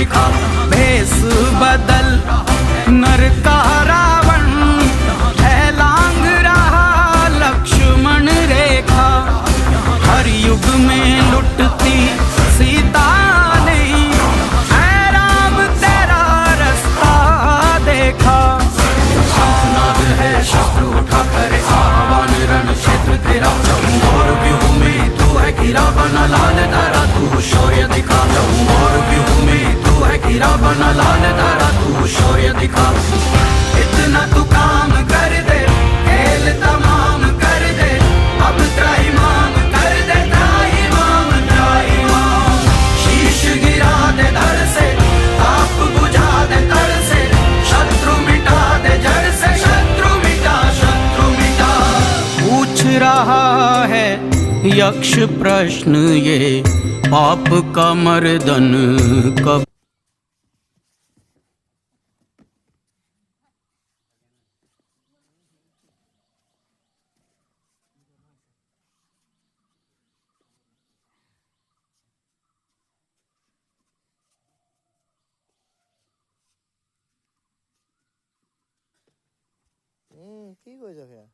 दिखा। भेष बदल नर का रावण है लांग रहा लक्ष्मण रेखा। हर युग में लुटती सीता नहीं है राम तेरा रास्ता देखा। नाद है शत्रु उठा करे आह्वान रण क्षेत्र तेरा। और व्यूह में तू है गिरा बना लाल तारा तू शौर्य दिखा। और व्यूह में तू है गिरा बना लाल तारा तू शौर्य दिखा। इतना तू काम कर दे खेल तमाम कर दे। अब त्राहिमाम कर दे त्राहिमाम त्राहिमाम। शीश गिरा दे धड़ से ताप बुझा दे तड़ से। शत्रु मिटा दे जड़ से शत्रु मिटा शत्रु मिटा। पूछ रहा है यक्ष प्रश्न ये पाप का मर्दन कब। কি কৈছ সেয়া?